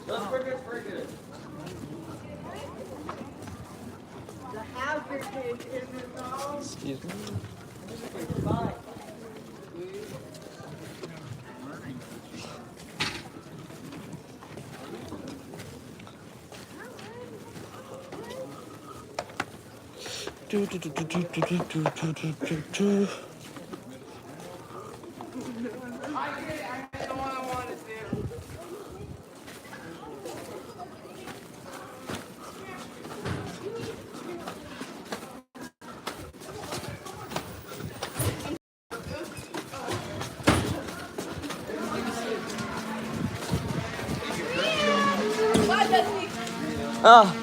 That's pretty good. The hazard is involved. Excuse me. Bye. Do, do, do, do, do, do, do, do, do, do, do. Ah.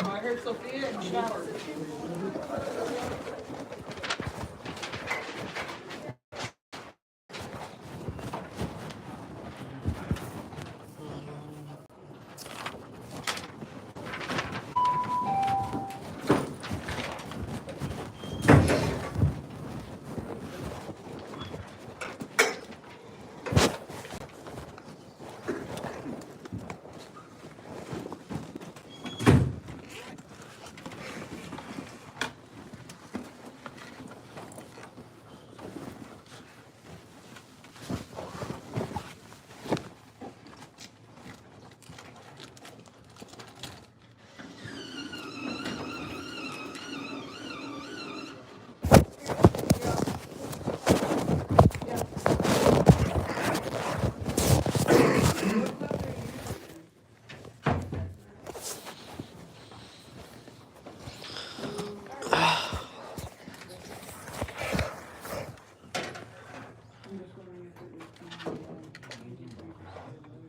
I heard Sophia in the shower.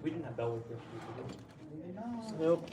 We didn't have Bellwood first. Nope.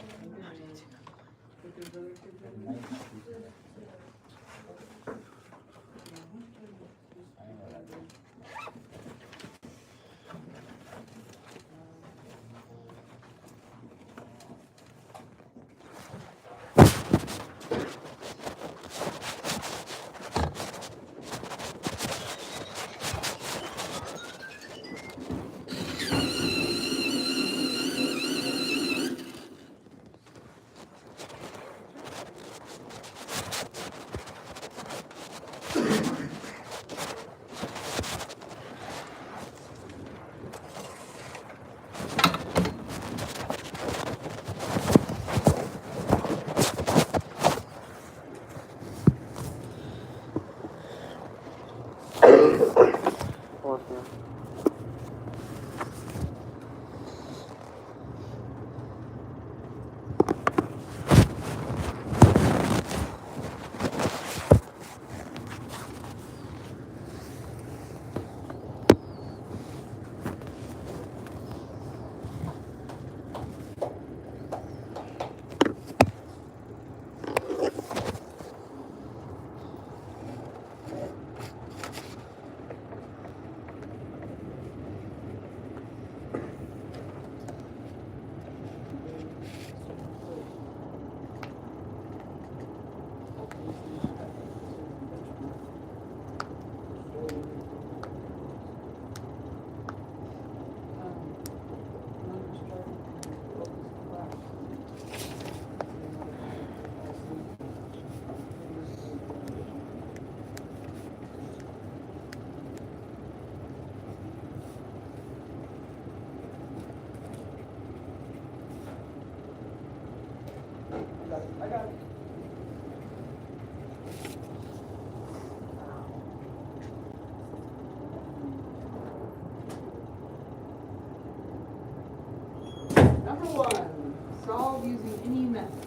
Number one, solve using any method.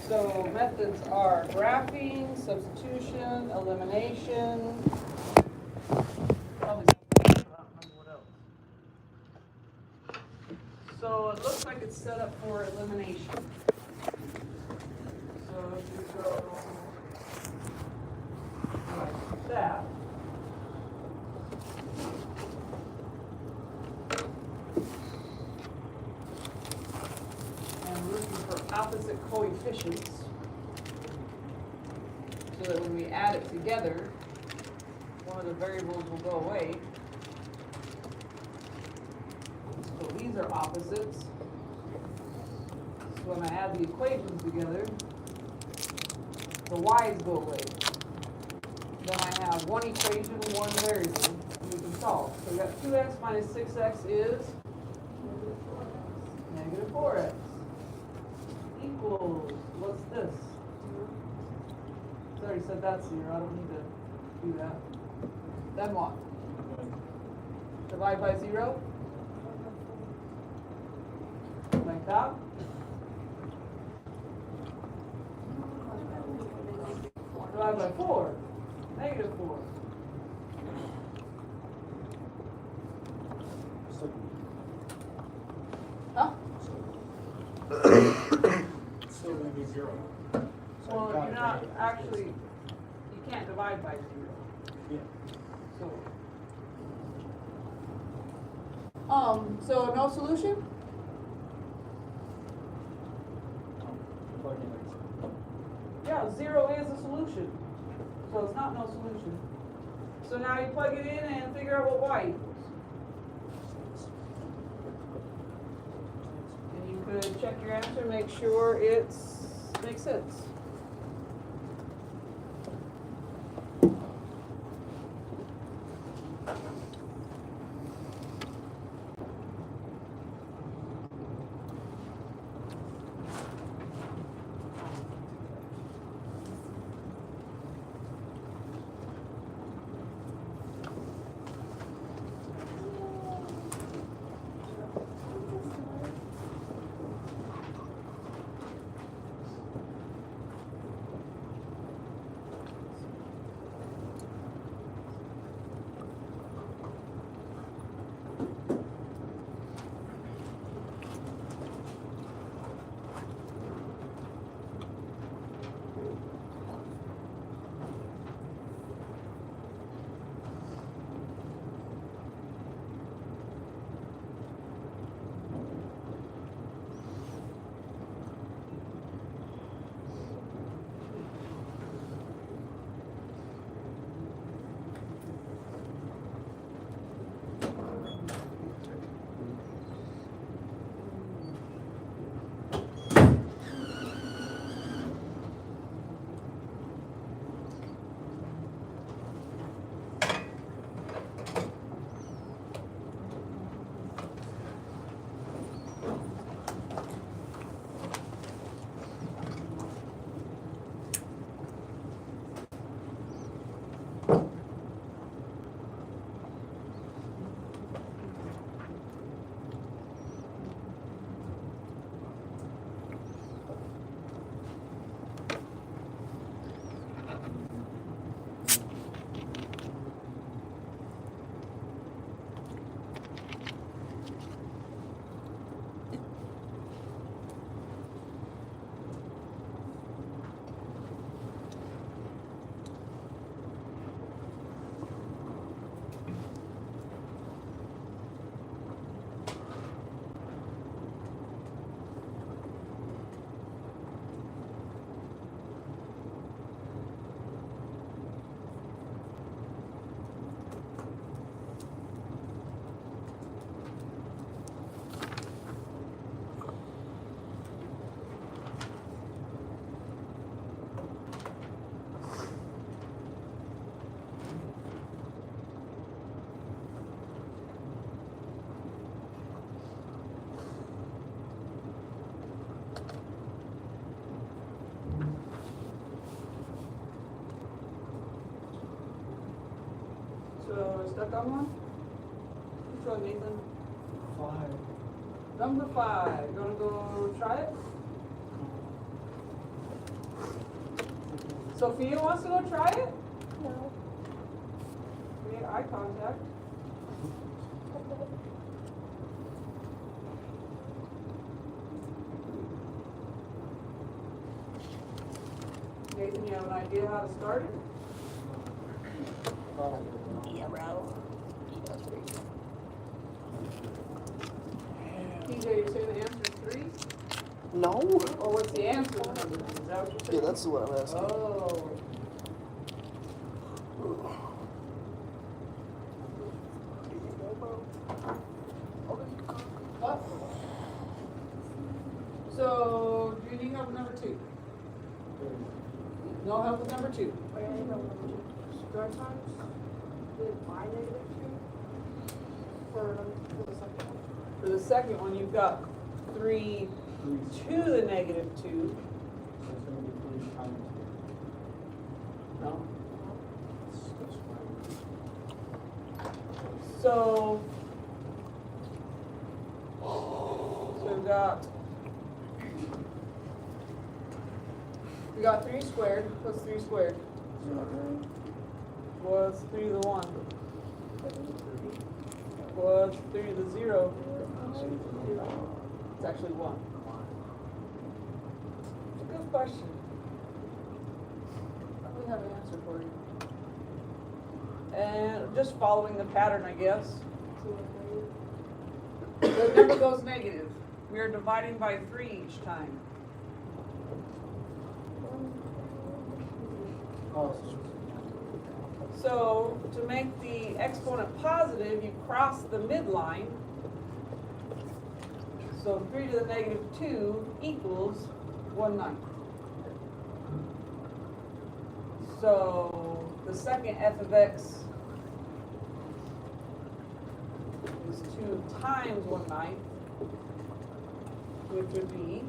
So methods are graphing, substitution, elimination. Probably something else, but I don't remember what else. So it looks like it's set up for elimination. So if you go like that. And we're looking for opposite coefficients. So that when we add it together, one of the variables will go away. So these are opposites. So when I add the equations together, the y's go away. Then I have one equation, one variable, and we can solve. So we got 2x minus 6x is negative 4x. Equals, what's this? I already said that's 0, I don't need to do that. Then what? Divide by 0? Like that? Divide by 4. Negative 4. Huh? Still gonna be 0. Well, you're not actually, you can't divide by 0. Yeah. So no solution? Plug in like Yeah, 0 is a solution. So it's not no solution. So now you plug it in and figure out what y equals. And you could check your answer, make sure it's makes sense. So stuck on one? Which one, Nathan? 5. Number 5, you wanna go try it? Sophia wants to go try it? No. Make eye contact. Nathan, you have an idea how to start it? Yeah, bro. TJ, you're saying the answer is 3? No. Or what's the answer? Is that what you're Yeah, saying? that's what I'm asking. Oh. So, do you need help with number 2? No help with number 2? Start times with my negative 2 for the second one. For the second one, you've got 3 to the negative 2. So it's gonna be 3 times. No. That's fine. So we got 3 squared. What's 3 squared? What's 3 to the 1? What's 3 to the 0? It's actually 1. It's a good question. We have an answer for you. And just following the pattern, I guess. The number goes negative. We are dividing by 3 each time. Oh, So to make the exponent positive, you cross the midline. So 3 to the negative 2 equals 1/9. So the second f of x is 2 times 1/9, which would be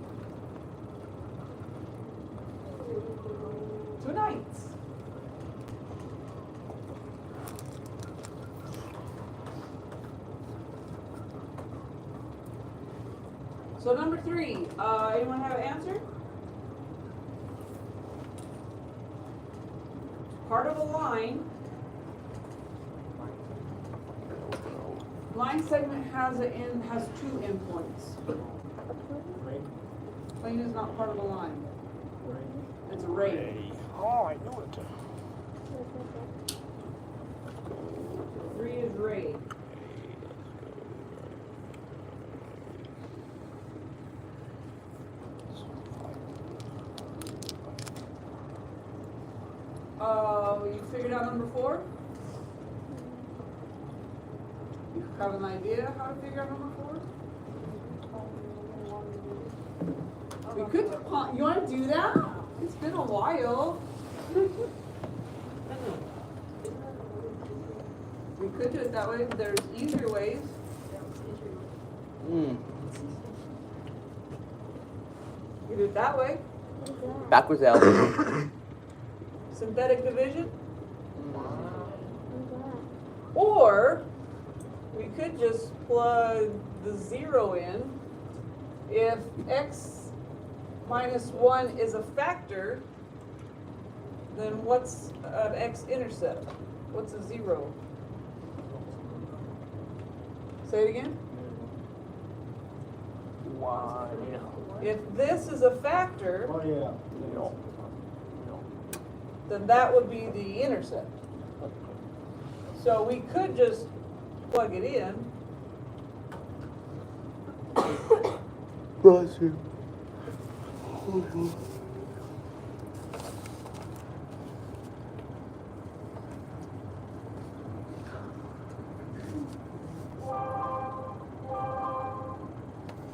2/9. So number 3, anyone have an answer? Part of a line. Line segment has 2 endpoints. Plane is not part of a line. It's a ray. Oh, I knew it. 3 is ray. You figured out number 4? You have an idea how to figure out number 4? We could, you want to do that? It's been a while. We could do it that way, but there's easier ways. Mm. You do it that way. Backwards L. Synthetic division. Or we could just plug the 0 in. If x minus 1 is a factor, then what's an x-intercept? What's a 0? Say it again. Why? If this is a factor, Oh, yeah. then that would be the intercept. So we could just plug it in. Bless you.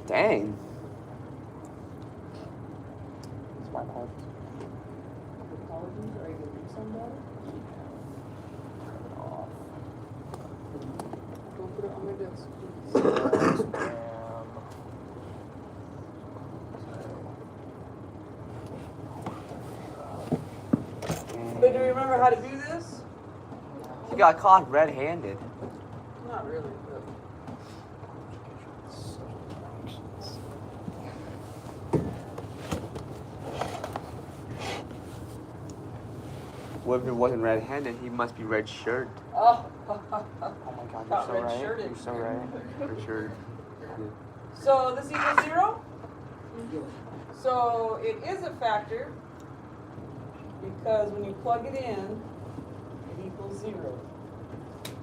Dang. It's my fault. Apologies, are you gonna do some better? Go put it on my desk, please. But do you remember how to do this? She got caught red-handed. Not really, but What if it wasn't red-handed? He must be red-shirt. Oh. Oh my God, Got you're so right. red-shirted. You're so right. Red-shirt. So this equals 0? So it is a factor because when you plug it in, it equals 0.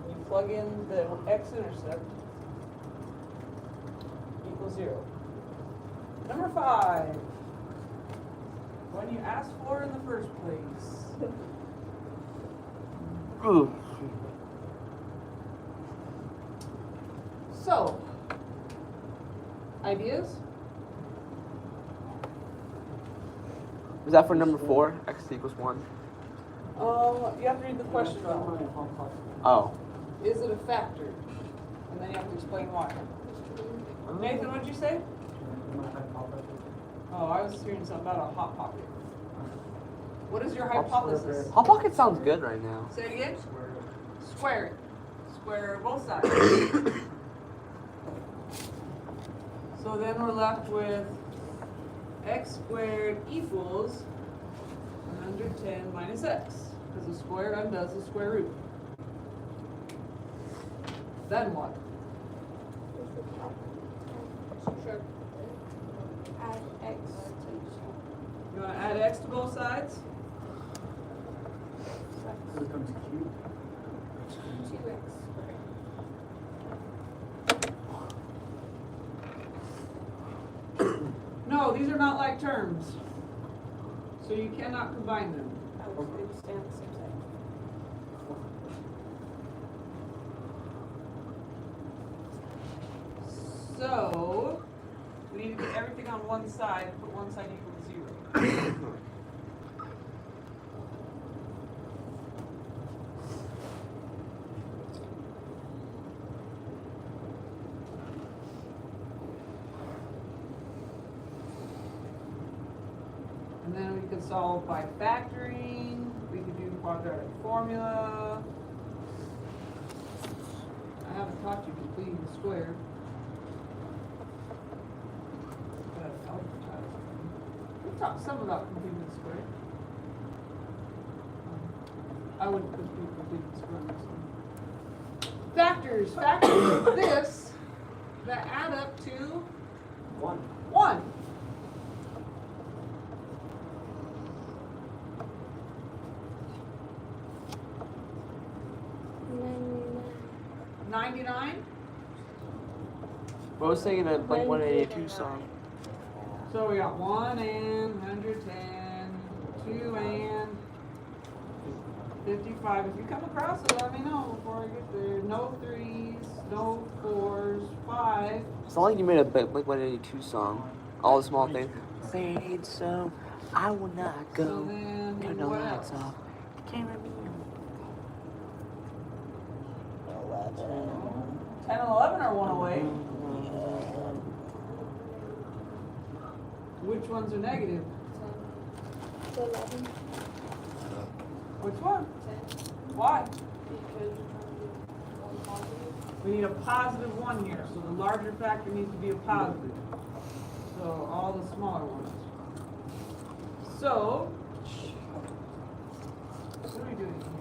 When you plug in the x-intercept, equals 0. Number 5. When you asked for in the first place. Ooh. So, ideas? Is that for number 4? X equals 1. You have to read the question though. Oh. Is it a factor? And then you have to explain why. Nathan, what'd you say? Oh, I was hearing something about a hot pocket. What is your hypothesis? Hot Pocket sounds good right now. Say it again? Square it. Square both sides. So then we're left with x squared equals 110 minus x. Because the square undoes the square root. Then what? Add x You want to add x to both sides? So it becomes cube. to 2x. No, these are not like terms. So you cannot combine them. Oh, they would stay on the same side. So we need to get everything on one side and put one side equal to 0. And then we could solve by factoring. We could do quadratic formula. I haven't taught you completing the square. We've talked some about completing the square. I wouldn't complete completing the square myself. Factors. Factors of this that add up to 1. And 99. I was singing a Blink 182 song. So we got 1 and 110, 2 and 55. If you come across it, let me know before I get there. No 3s, no 4s, 5. It's not like you made a Blink 182 song. All the small things. Fade so I will not So go. then Turn the what lights else? off. Can't remember. 10 and 11 are one away. Which ones are negative? 10. 11. Which one? 10. Why? Because you're trying to do one positive. We need a positive 1 here, so the larger factor needs to be a positive. So all the smaller ones. So, what are we doing here?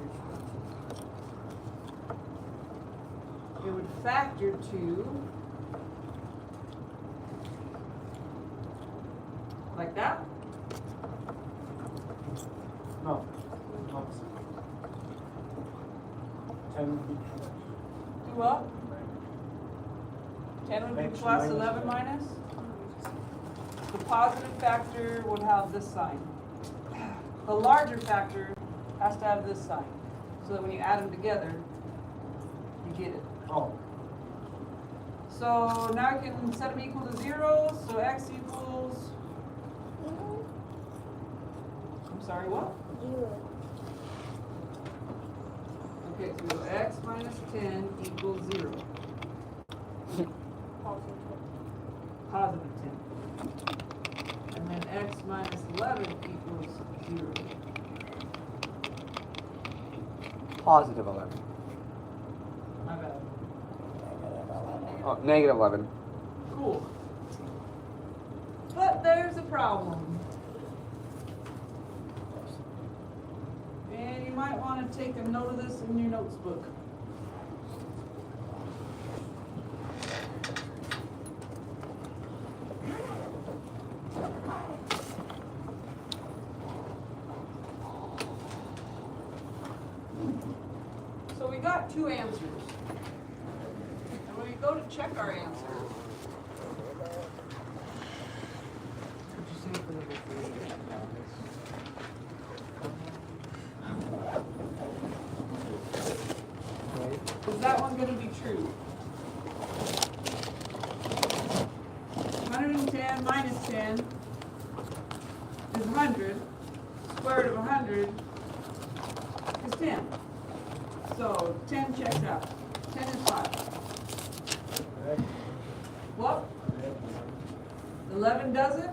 It would factor to, like that? No. Opposite. 10 would be plus. Do what? 10 would be X plus, minus 11 one. minus? The positive factor would have this sign. The larger factor has to have this sign, so that when you add them together, you get it. Oh. So now I can set them equal to 0, so x equals, I'm sorry, what? 0. Okay, so x minus 10 equals 0, positive 10. And then x minus 11 equals 0. Positive 11. My bad. Oh, negative 11. Cool. But there's a problem. And you might want to take a note of this in your notes book. So we got two answers. And when we go to check our answer, is that one going to be true? 110 minus 10 is 100. Square root of 100 is 10. So 10 checks out. 10 is 5. What? 11 doesn't?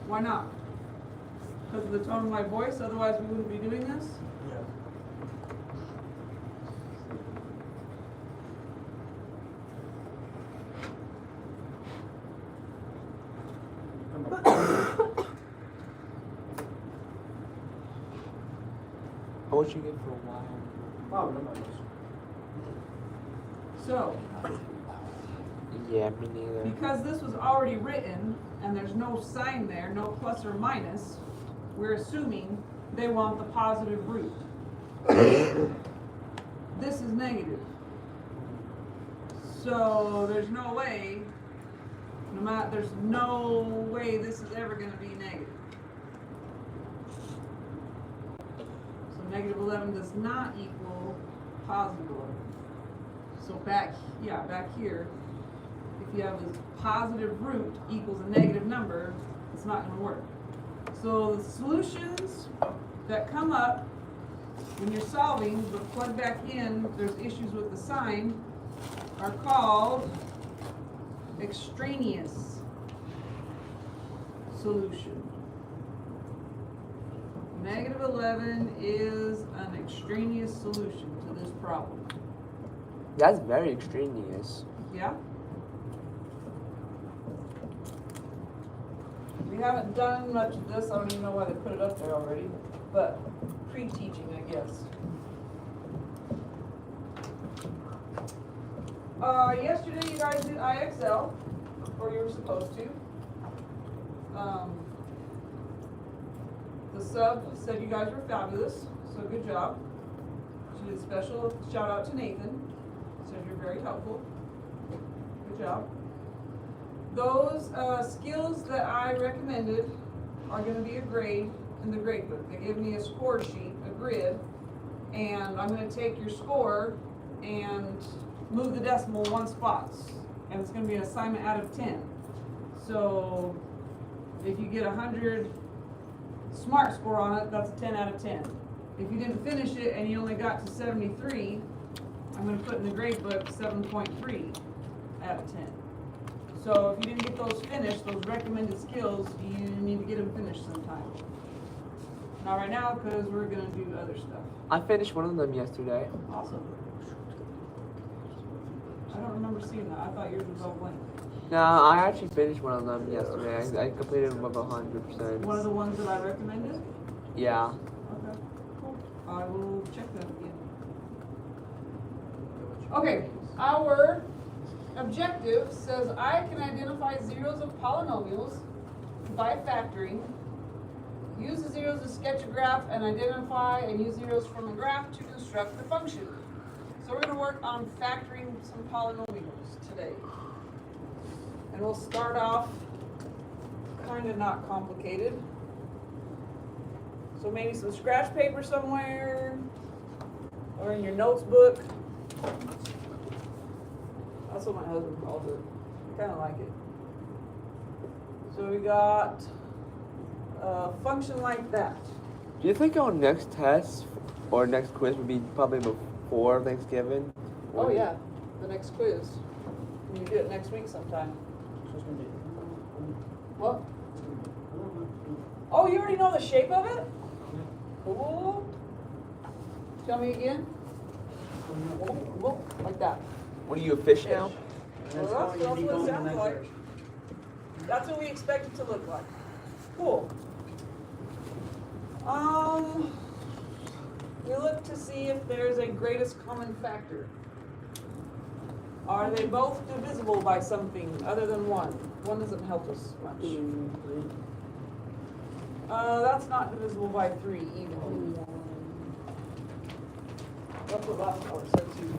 Why not? Because of the tone of my voice, otherwise we wouldn't be doing this? Yeah. What would you get for a while? Oh, no, no, no. So, Yeah, me neither. because this was already written and there's no sign there, no plus or minus, we're assuming they want the positive root. This is negative. So there's no way, there's no way this is ever going to be negative. So negative 11 does not equal positive 11. So back here, if you have this positive root equals a negative number, it's not going to work. So the solutions that come up when you're solving, but plug back in, there's issues with the sign, are called extraneous solution. Negative 11 is an extraneous solution to this problem. That's very extraneous. Yeah? We haven't done much of this. I don't even know why they put it up there already, but pre-teaching, I guess. Yesterday you guys did IXL, or you were supposed to. The sub said you guys were fabulous, so good job. She did a special shout out to Nathan. Said you're very helpful. Good job. Those skills that I recommended are going to be a grade in the grade book. They gave me a score sheet, a grid, and I'm going to take your score and move the decimal 1 spot, and it's going to be an assignment out of 10. So if you get 100 SMART score on it, that's a 10 out of 10. If you didn't finish it and you only got to 73, I'm going to put in the grade book 7.3 out of 10. So if you didn't get those finished, those recommended skills, you need to get them finished sometime. Not right now, because we're going to do other stuff. I finished one of them yesterday. Awesome. I don't remember seeing that. I thought yours was all blank. No, I actually finished one of them yesterday. I completed them above 100%. One of the ones that I recommended? Yeah. Okay, cool. I will check that again. Okay, our objective says I can identify zeros of polynomials by factoring, use the zeros to sketch a graph, and identify and use zeros from a graph to construct the function. So we're going to work on factoring some polynomials today. And we'll start off kind of not complicated. So maybe some scratch paper somewhere, or in your notes book. That's what my husband calls it. I kind of like it. So we got a function like that. Do you think our next test or next quiz would be probably before Thanksgiving? Oh yeah, the next quiz. You do it next week sometime. So it's gonna be. What? Oh, you already know the shape of it? Cool. Tell me again. Whoop, like that. What are you, a fish now? Well, that's what it sounds like. That's what we expect it to look like. Cool. we look to see if there's a greatest common factor. Are they both divisible by something other than one? One doesn't help us much. 3. That's not divisible by 3 either. That's what last hour said too.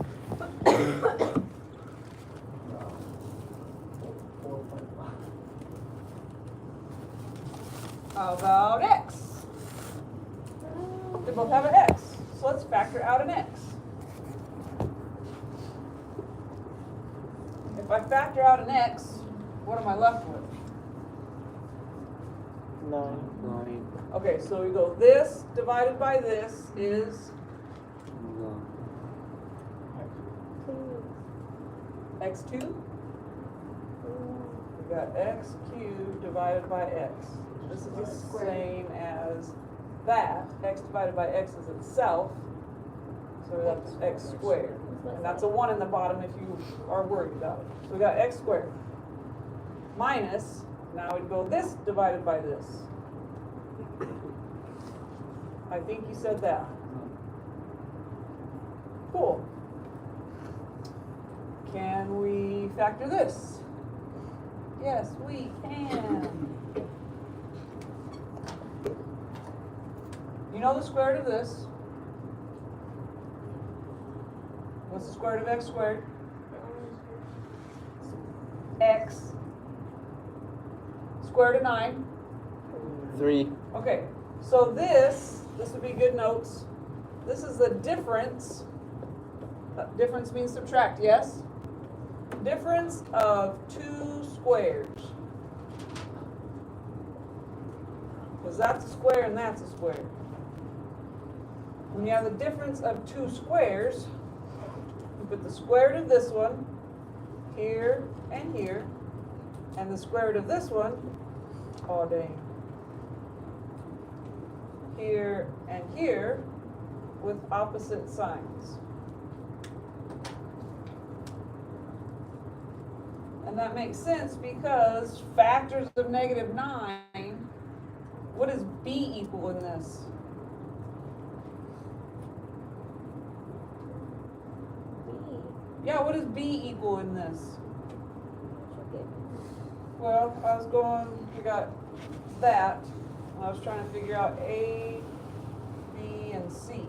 4.5. How about x? They both have an x. So let's factor out an x. If I factor out an x, what am I left with? 9. Okay, so we go this divided by this is x2. We got x cubed divided by x. This is the same as that. X divided by x is itself. So that's x squared. And that's a 1 in the bottom if you are worried about it. So we got x squared. Minus, now we'd go this divided by this. I think you said that. Cool. Can we factor this? Yes, we can. You know the square root of this. What's the square root of x squared? X. Square root of 9. 3. Okay, so this would be good notes. This is the difference. Difference means subtract, yes? Difference of 2 squares. Because that's a square and that's a square. When you have the difference of 2 squares, you put the square root of this one here and here, and the square root of this one, oh dang, here and here with opposite signs. And that makes sense because factors of -9, what does b equal in this? Yeah, what does b equal in this? Well, we got that. And I was trying to figure out A, B, and C.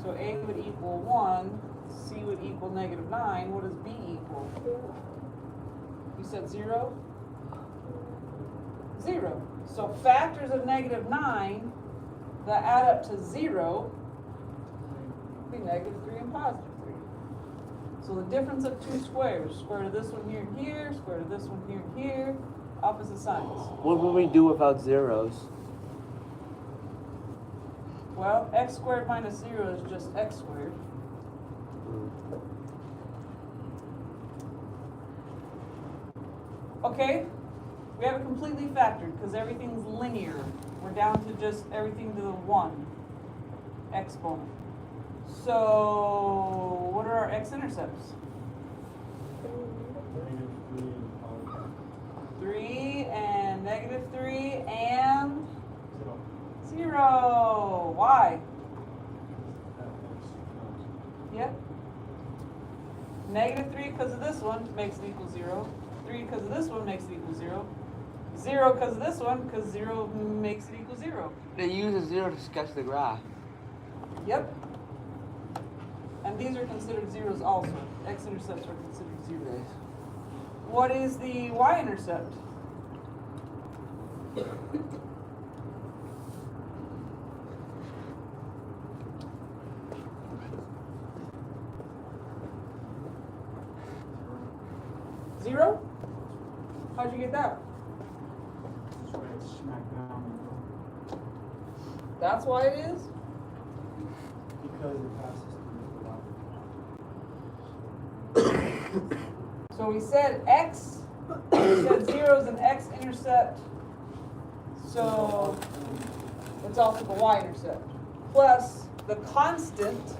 So A would equal 1, C would equal -9. What does B equal? You said 0? 0. So factors of -9 that add up to 0 would be -3 and +3. So the difference of 2 squares, square root of this one here and here, square root of this one here and here, opposite signs. What would we do without zeros? Well, x squared minus 0 is just x squared. Okay, we have it completely factored because everything's linear. We're down to just everything to the 1 exponent. So, what are our x-intercepts? 3 and -3 and 0. Why? Yep. -3 because of this one makes it equal 0. 3 because of this one makes it equal 0. 0 because of this one because 0 makes it equal 0. They use a 0 to sketch the graph. Yep. And these are considered zeros also. X-intercepts are considered zeros. What is the y-intercept? Zero? How'd you get that? That's why it's smack down. That's why it is? Because it passes through the line. So we said x, we said 0 is an x-intercept, so it's also the y-intercept. Plus the constant,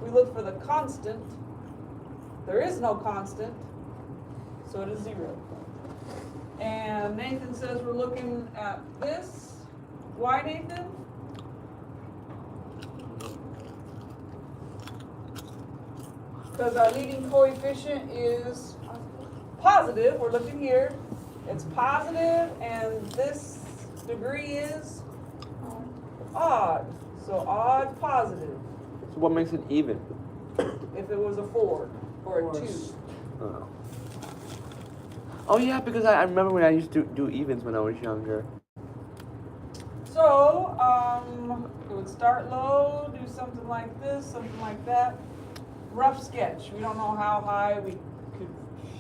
we look for the constant. There is no constant, so it is 0. And Nathan says we're looking at this. Why, Nathan? Because our leading coefficient is positive. We're looking here. It's positive, and this degree is odd. So odd positive. So what makes it even? If it was a 4 or a 2. Oh. Oh yeah, because I remember when I used to do evens when I was younger. So, it would start low, do something like this, something like that. Rough sketch. We don't know how high we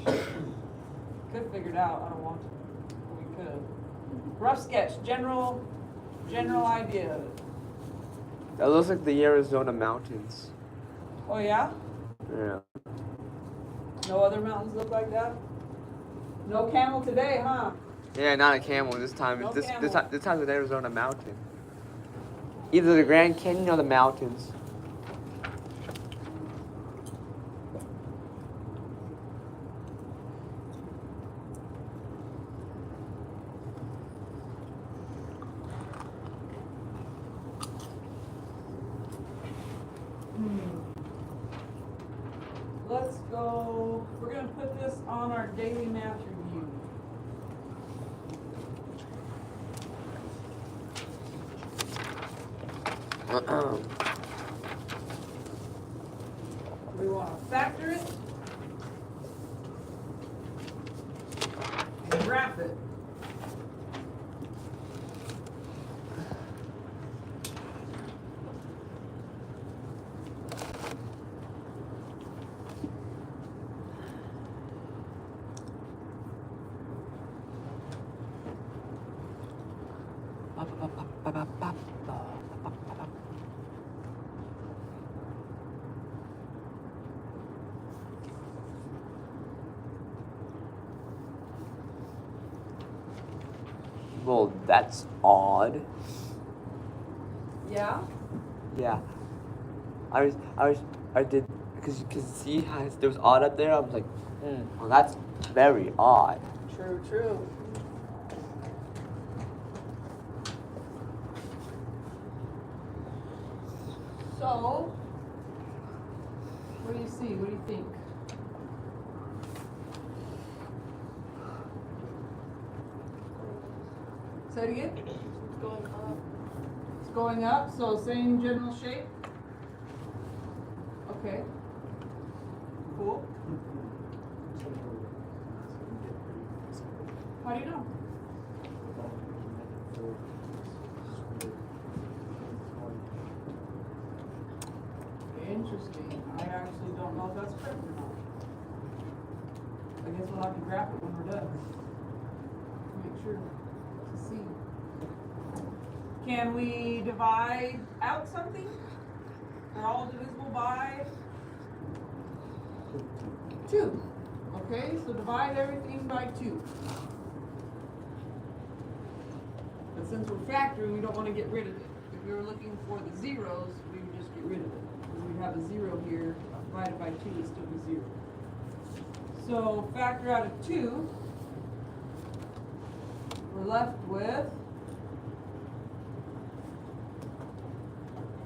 could figure it out. I don't want to. But we could. Rough sketch. General idea of it. That looks like the Arizona mountains. Oh yeah? Yeah. No other mountains look like that? No camel today, huh? Yeah, not a camel this time. No this camel. this time's an Arizona mountain. Either the Grand Canyon or the mountains. Let's go. We're going to put this on our daily math review. We want to factor it and graph it. Well, that's odd. Yeah? Yeah. I did, because see how there was odd up there? I was like, well, that's very odd. True, true. So, what do you see? What do you think? Say it again? It's going up. It's going up, so same general shape? Okay. Cool. How do you know? Interesting. I actually don't know if that's correct or not. I guess we'll have to graph it when we're done. Make sure to see. Can we divide out something? Are all divisible by 2? Okay, so divide everything by 2. But since we're factoring, we don't want to get rid of it. If we were looking for the zeros, we would just get rid of it. We have a 0 here, divided by 2 would still be 0. So factor out of 2, we're left with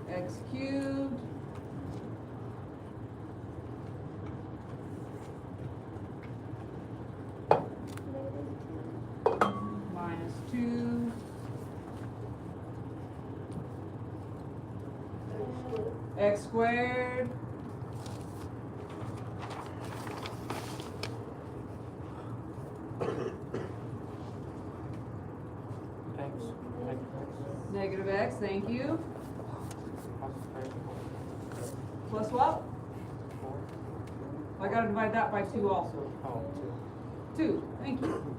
x cubed minus 2 x squared negative x, thank you. Plus what? I gotta divide that by 2 also. 2, thank you.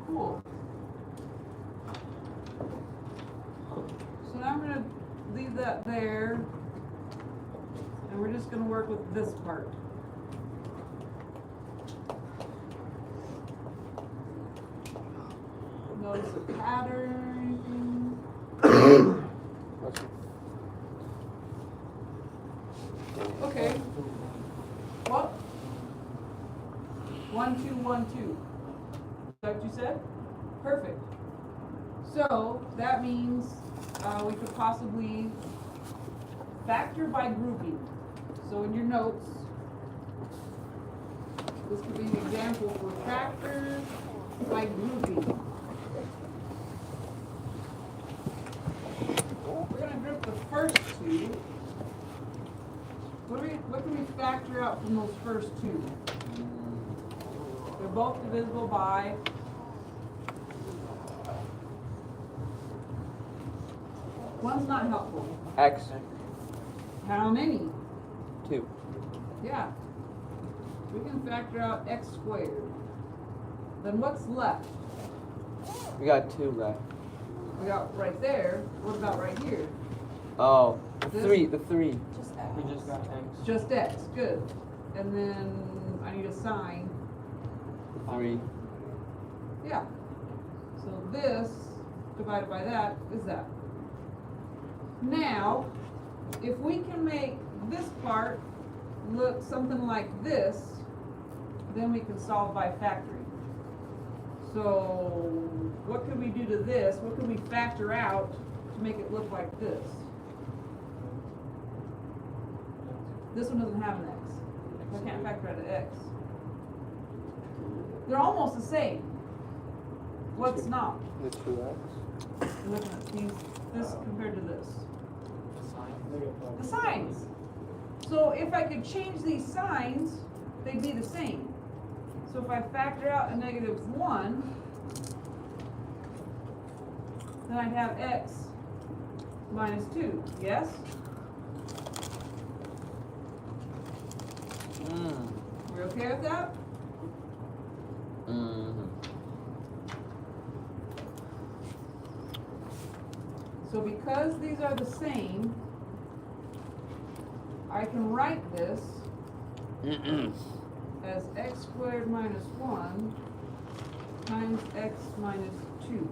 Cool. So now I'm gonna leave that there. And we're just gonna work with this part. Notice a pattern or anything. Okay. What? 1, 2, 1, 2. Is that what you said? Perfect. So that means we could possibly factor by grouping. So in your notes, This could be an example for factors by grouping. We're gonna group the first two. What can we factor out from those first two? They're both divisible by one's not helpful. X. How many? 2. Yeah. We can factor out x squared. Then what's left? We got 2 left. We got right there. What about right here? Oh, the This- 3. The 3. Just We just got X. Just x. Good. And then I need a sign. The 3. Yeah. So this divided by that is that. Now, if we can make this part look something like this, then we can solve by factoring. So what can we do to this? What can we factor out to make it look like this? This one doesn't have an x. I can't factor out an x. They're almost the same. What's not? The 2x. You're looking at these, this compared to this. Negative The signs. So if I could change these signs, they'd be the same. So if I factor out a -1, then I'd have x minus 2, yes? We okay with that? Mm-hmm. So because these are the same, I can write this as x squared minus 1 times x minus 2.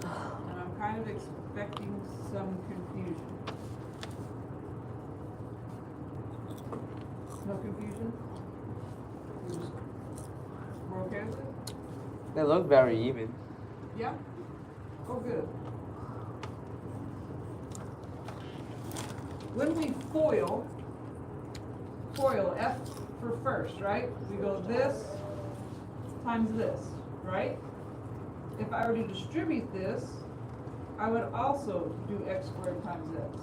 And I'm kind of expecting some confusion. No confusion? We're okay with it? They look very even. Yeah? Oh, good. When we FOIL F for first, right? We go this times this, right? If I were to distribute this, I would also do x squared times x.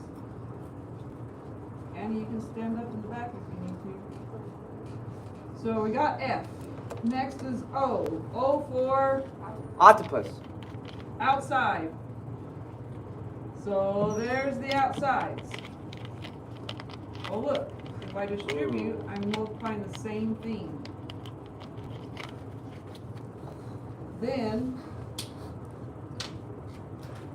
And you can stand up in the back if you need to. So we got F. Next is O. O for Octopus. outside. So there's the outsides. Oh look, if I distribute, I'm multiplying the same thing. Then,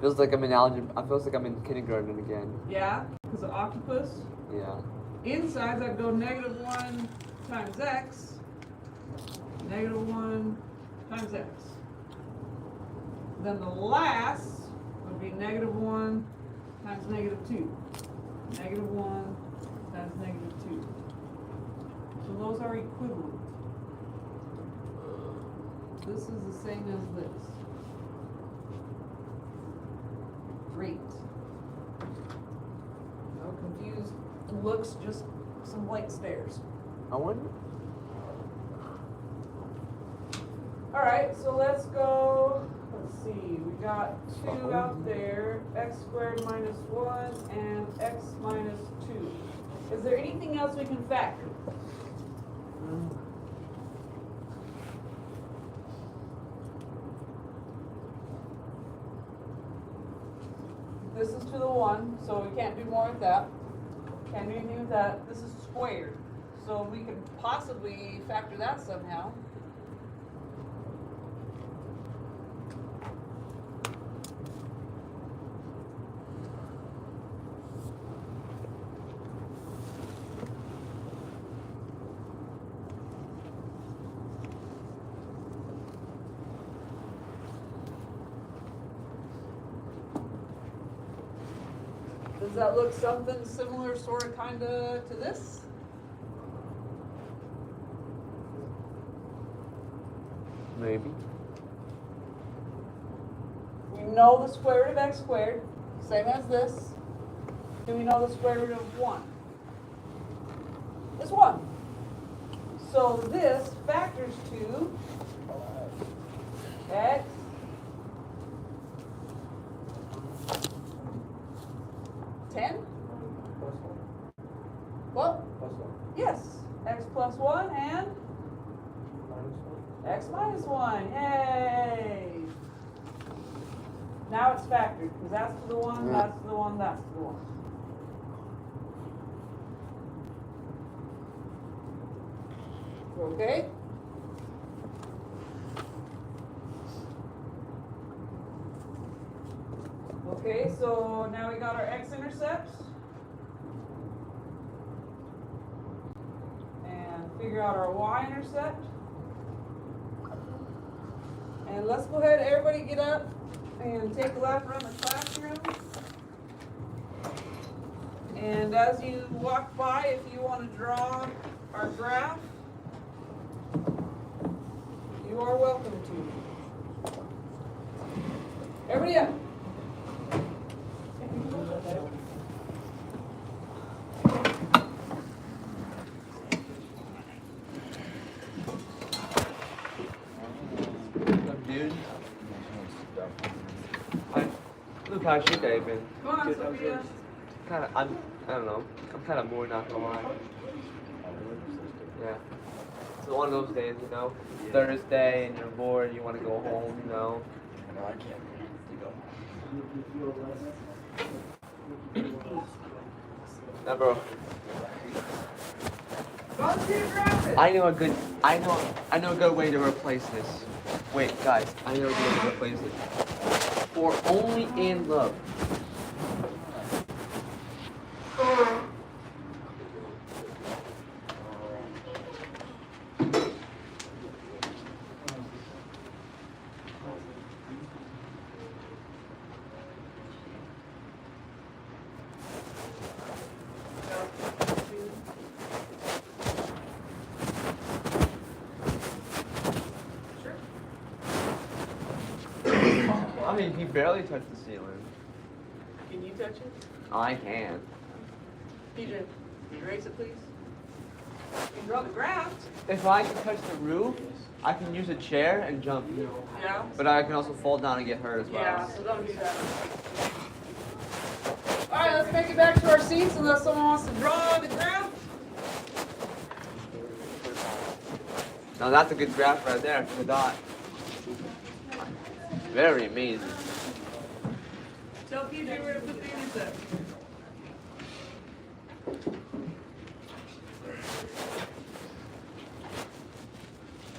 Feels like I'm in algebra. I feels like I'm in kindergarten again. yeah, because of octopus, Yeah. insides I'd go -1 times x, -1 times x. Then the last would be -1 times -2. -1 times -2. So those are equivalent. This is the same as this. Great. No confused looks, just some blank stares. I wonder. Alright, so let's go, let's see, we got 2 out there, x squared minus 1 and x minus 2. Is there anything else we can factor? This is to the 1, so we can't do more with that. Can't do anything with that. This is squared, so we could possibly factor that somehow. Does that look something similar, sort of, kind of, to this? Maybe. We know the square root of x squared, same as this. Do we know the square root of 1? It's 1. So this factors to x (10)? What? Yes. X plus 1 and x minus 1. Yay! Now it's factored because that's to the 1, that's to the 1, that's to the 1. Okay? Okay, so now we got our x-intercepts. And figure out our y-intercept. And let's go ahead, everybody get up and take a lap around the classroom. And as you walk by, if you want to draw our graph, you are welcome to. Everybody up. Dude. Look how she David. Come on, Sophia. I don't know. I'm kind of bored, not gonna lie. Yeah. It's one of those days, you know. Thursday and you're bored, you want to go home, you know. No, I can't. Now, bro. Grab it. I know a good way to replace this. Wait, guys, I know a good way to replace it. For only in love. I mean, he barely touched the ceiling. Can you touch it? I can. PJ, can you erase it, please? You can draw the graph. If I can touch the roof, I can use a chair and jump. Yeah. But I can also fall down and get hurt as well. Yeah, so don't do that. Alright, let's make it back to our seats unless someone wants to draw the graph. Now that's a good graph right there. The dot. Very amazing. Tell PJ where to put the intercept.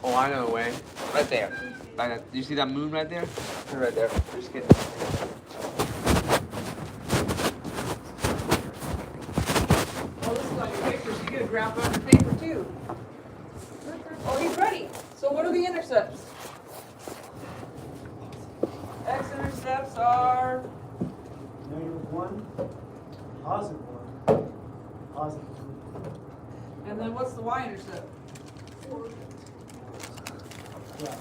Oh, I know a way. Right there. Like that. Do you see that moon right there? Right there. Just get. Oh, this is on your paper, so you get a graph on your paper too. Oh, he's ready. So what are the intercepts? X-intercepts are -1, +1, +2. and then what's the y-intercept? Yeah.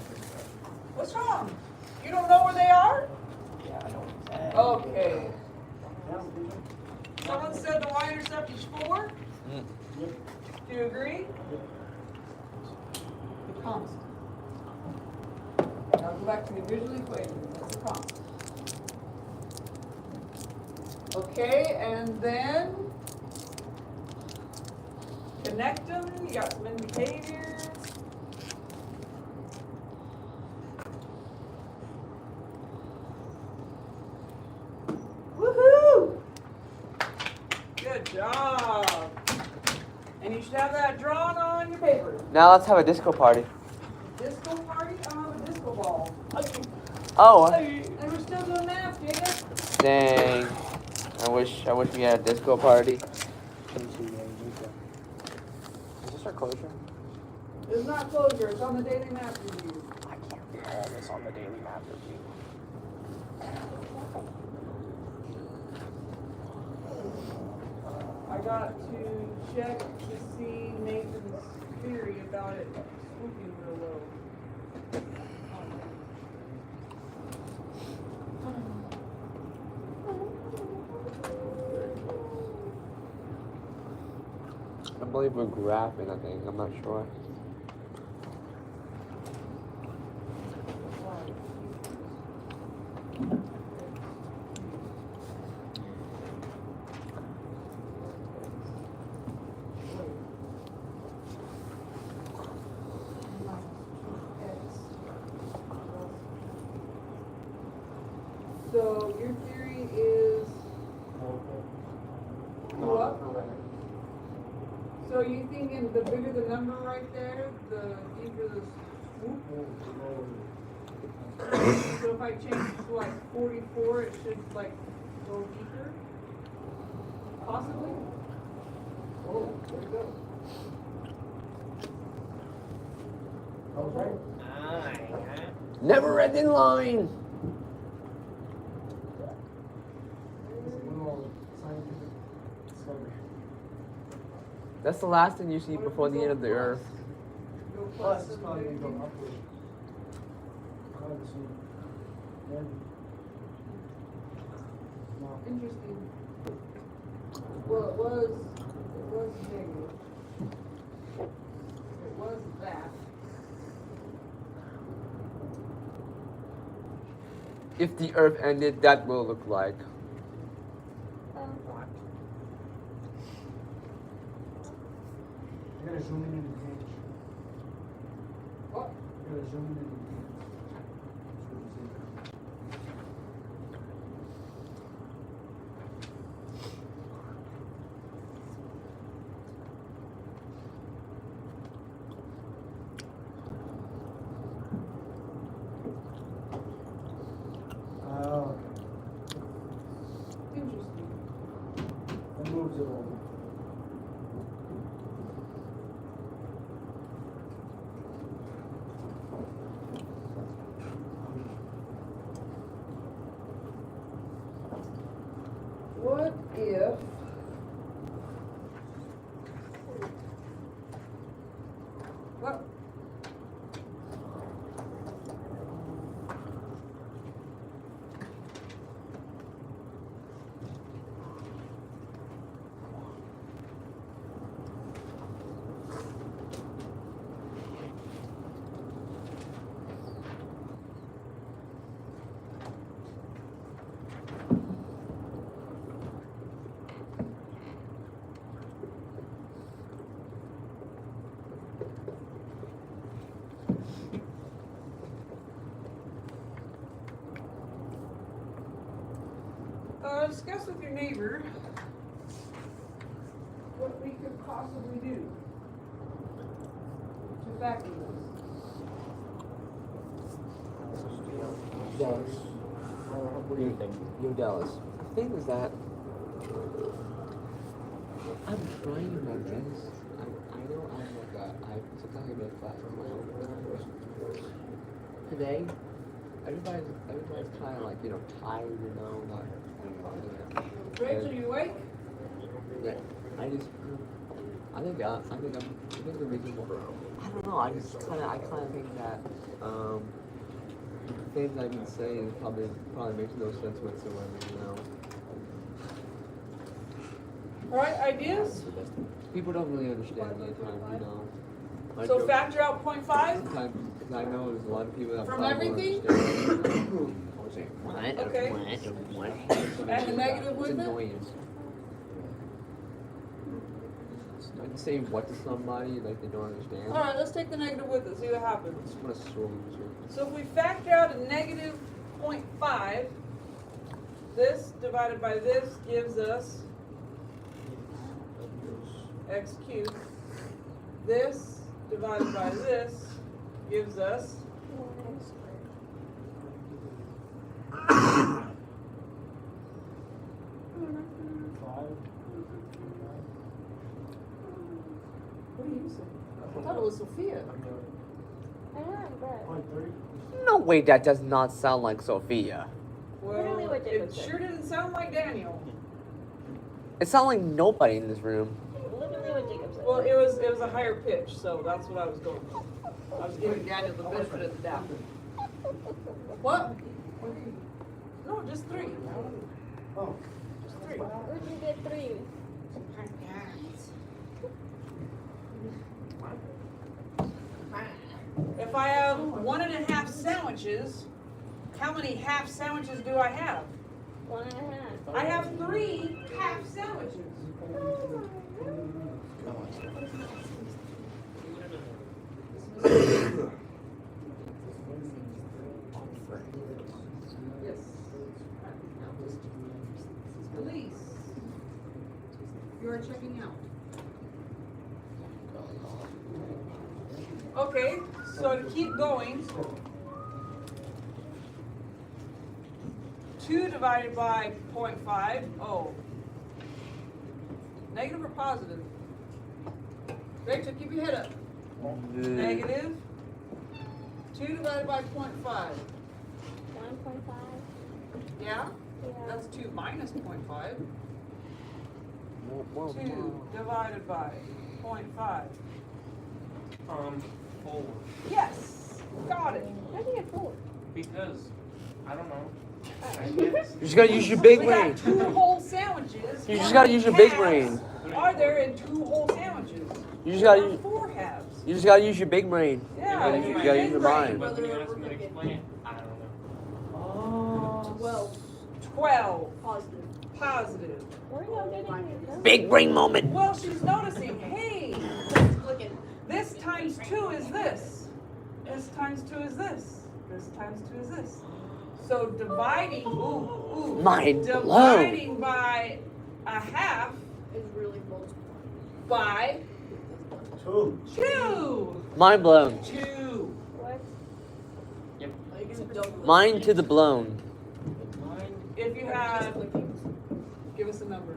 What's wrong? You don't know where they are? Yeah, I don't. Okay. Someone said the y-intercept is 4. Mm. Yep. Do you agree? The constant. Now go back to the original equation. That's a constant. Okay, and then connect them. You got some behaviors. Woohoo! Good job. And you should have that drawn on your paper. Now let's have a disco party. Disco party? I don't have a disco ball. Oh. And we're still doing math, Jacob. Dang. I wish we had a disco party. Is this our closure? It's not closure, it's on the daily math review. I can't read all this on the daily map review. I got to check to see Nathan's theory about it swooping real low. I believe we're graphing, I think. I'm not sure. So your theory is what? So you thinking the bigger the number right there, the deeper the swoop? So if I change it to like 44, it should like go deeper? Possibly? Oh, there you go. Okay. Never ending line! That's the last thing you see before the end of the earth. Go Plus, plus it's and probably then- going upward. Interesting. Well, it was negative. It was that. If the earth ended, that will look like. You gotta zoom in the page. What? You gotta zoom in the page. So you see. Oh, Interesting. it moves it over. What if what? Discuss with your neighbor what we could possibly do to factor this. Dallas. What do you think? Yo, Dallas. The thing is that I'm trying my best. I know I'm like sometimes I get class on my own. Today, everybody's kind of like, tired, like. Rachel, you awake? Yeah, I think the reason why, I don't know, I kind of think that, things I've been saying probably makes no sense whatsoever, Alright, ideas? People don't really understand me at times, My So jokes- factor out 0.5? Sometimes, because I know there's a lot of people that From probably won't everything? understand. Okay. And the negative with It's it? annoying. I can say what to somebody, like they don't understand. Alright, let's take the negative with it, see what happens. I just want to sore loser. So if we factor out a negative 0.5, this divided by this gives us x cubed. This divided by this gives us what do you say? I thought it was Sophia. I know, but 0.30? No way, that does not sound like Sophia. Literally Well, what Jacob it said. sure didn't sound like Daniel. It sounds like nobody in this room. literally what Jacob said. Well, it was a higher pitch, so that's what I was going with. I was giving Daniel the benefit of the doubt. What? No, just 3. Oh. Just 3. Where'd you get 3? sandwiches, how many half sandwiches do I have? 1.5. I have 3 half sandwiches. Yes. Elise, you are checking out. Okay, so to keep going, 2 divided by 0.5, oh. Negative or positive? Rachel, keep your head up. Negative. 2 divided by 0.5. 1.5. Yeah? Yeah. That's 2 minus 0.5. 2 divided by 0.5. 4. Yes! Got it. How do you get 4? Because, I don't know. You just gotta use your big We brain. got 2 whole sandwiches. You just How gotta many use your big halves brain. Are there in 2 whole sandwiches? You just gotta There are use. 4 halves. You just gotta use your big brain. Yeah, You use your gotta big use your brain. mind. But when you ask me to explain it, I don't know. 12. 12. Positive. Positive. Where are y'all getting these? Big brain moment. Well, she's noticing, hey, Looking. this times 2 is this. This times 2 is this. This times 2 is this. So dividing, Mind blown. dividing by a half Is really multiple. by 2. 2. Mind blown. 2. What? Mind to the blown. If you have, give us a number.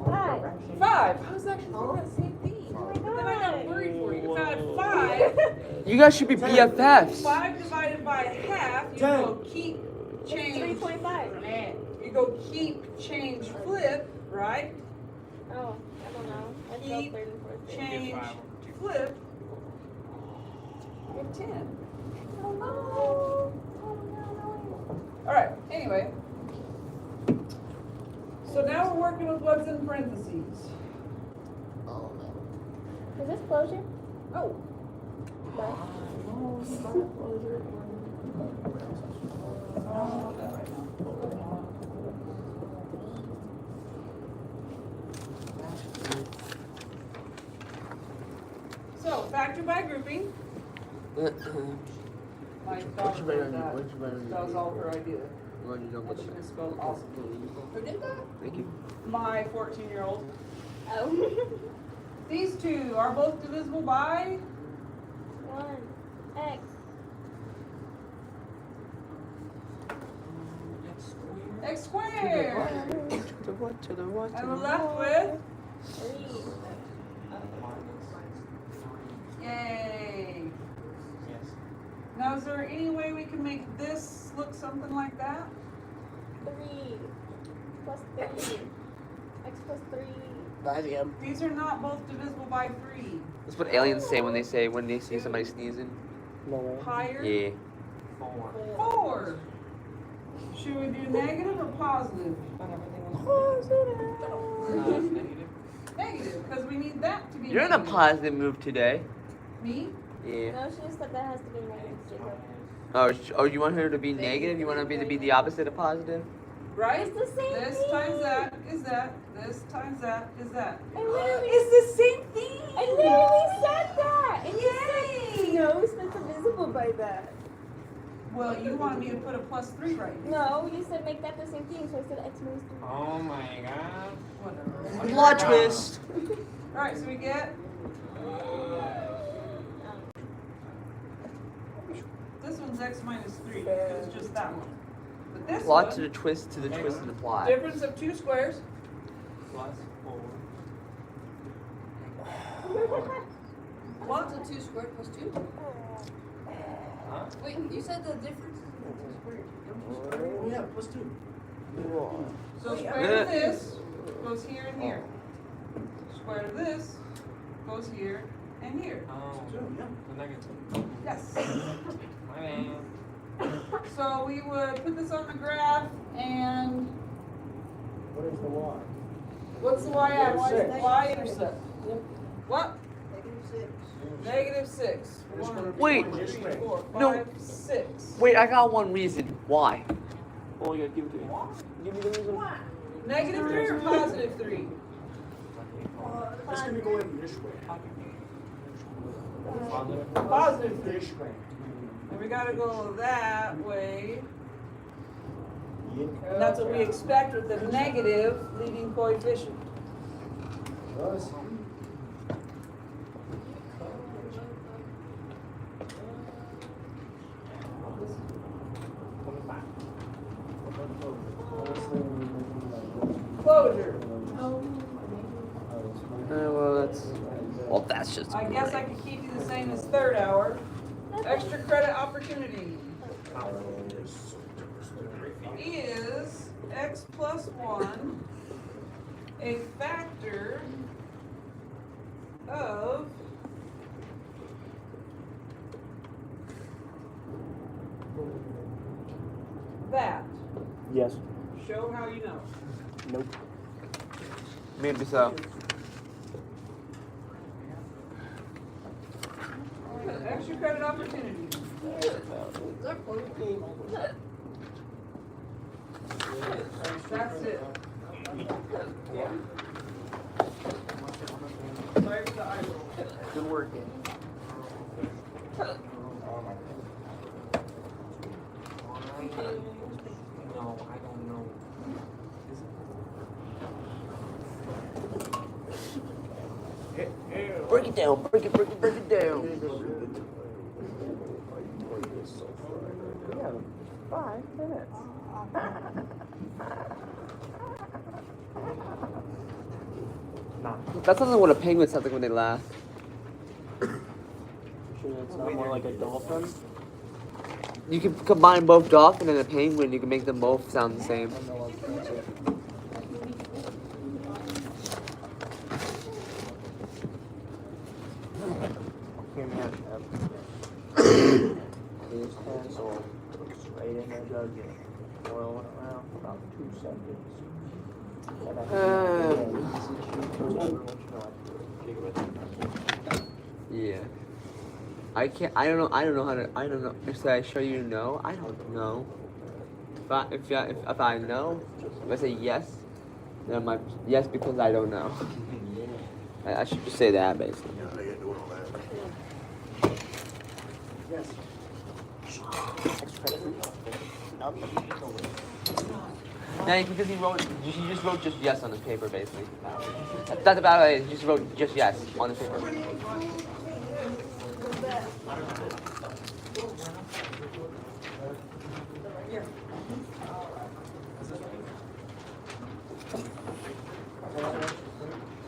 5. 5. I was actually thinking that same thing. Oh my But then I got God. worried for you. If I had 5, You guys should be BFFs. 5 divided by half, you go keep, change. 3.5. You go keep, change, flip, right? Oh, I don't know. I felt Keep, 3rd and 4th. change, flip. You have 10. Oh no. Oh no. Alright, anyway. So now we're working with what's in parentheses. Is this closure? Oh. No. So, factor by grouping. My daughter did that. That was all her idea. And she misspelled awesome. Who did that? Thank you. My 14-year-old. Oh. These two are both divisible by 1. X. x squared. To the what? To the what? And we're left with 3. yay. Yes. Now, is there any way we can make this look something like that? 3 plus 3. X plus 3. These are not both divisible by 3. That's what aliens say when they see somebody sneezing. Higher? Yeah. 4. 4. Should we do negative or positive? Negative. Negative, because we need that to be You're in a negative. positive move today. Me? Yeah. No, she just said that has to be negative, Jacob. Oh, you want her to be negative? You want her to be the opposite of positive? Right? It's the same This thing. times that is that. This times that is that. I literally, It's the same thing. I literally said that. And you Yay! said no, it's not divisible by that. Well, you wanted me to put a +3 right here. No, you said make that the same thing, so I said X minus 3. Oh my god. Whatever. Plot twist. Alright, so we get this one's x minus 3. It's just that one. But this Plot one, to the twist to the twist of the plot. difference of 2 squares. Plus 4. What? What's a 2 squared plus 2? Huh? Wait, you said the difference is 2 squared. Oh, yeah, plus 2. So square root of this goes here and here. Square root of this goes here and here. Oh. Yeah. The negative. Yes. My man. So we would put this on the graph and What is the y? what's the y-axis? Six. Y-intercept. What? Negative -6. One, Wait. two, three, four, No. 5, 6. Wait, I got one reason. Why? Oh, you gotta give it to me. Give me the reason. -3 or +3? It's gonna go in this way. +3. This way. And we gotta go that way. And that's what we expect with the negative leading coefficient. Does. Closure. Well, that's just. I guess I could keep you the same as third hour. Extra credit opportunity is x plus 1 a factor of that. Yes. Show how you know. Nope. Maybe so. Extra credit opportunity. That's it. Sorry for the eye roll. Good work. No, I don't know. Break it down. Break it down. Yeah, 5 minutes. Nah. That sounds like what a penguin sounds like when they laugh. Sure, it's not more like a dolphin. You can combine both dolphin and a penguin. You can make them both sound the same. Here, man. Here's pencil. Right in there, jug it. Boil it around for about 2 seconds. Yeah. I can't. I don't know. I don't know how to. I don't know. Should I show you no? I don't know. If I know, if I say yes, then I'm like yes because I don't know. I should just say that basically. Yeah, because he just wrote just yes on his paper basically. That's about it. He just wrote just yes on his paper.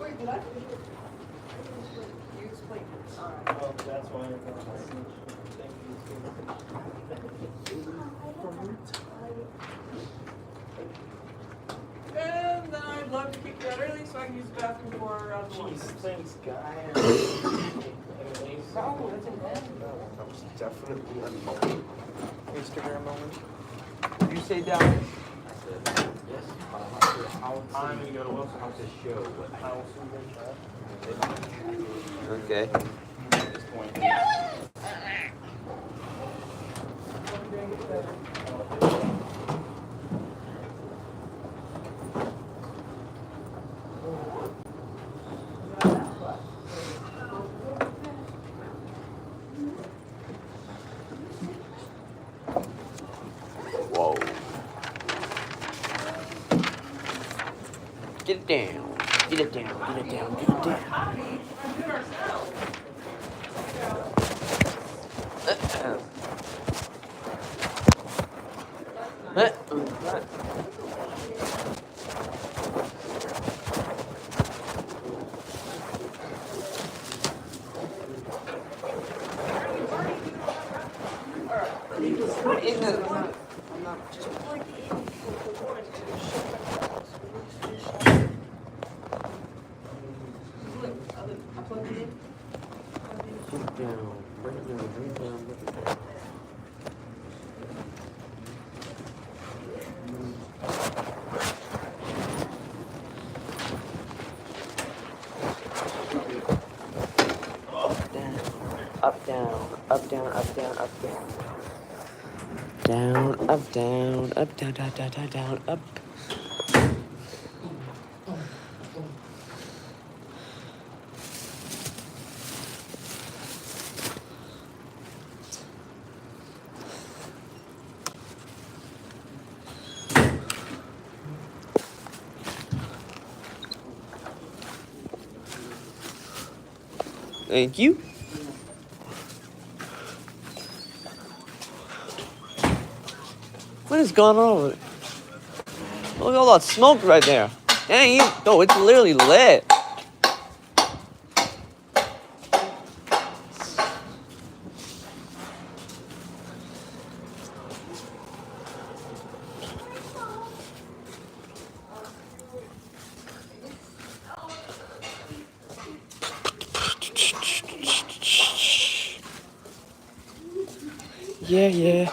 Wait, did I? You explained it. Alright. That's why And then I'd love to kick you out early so I can use the bathroom before around the Jeez, thanks, guy. No, that's in bed. That was definitely a Instagram moment. You say down. I'm gonna go to Wilson House to show what house Okay. at this point. Whoa. Get it down. Get it down. Get it down. Get it down. up, down, up, down, up, down, up, down. Down, up, down, up, down, down, down, down, down, up. Thank you. What is going on with it? Look at all that smoke right there. Dang, it's literally lit. Yeah.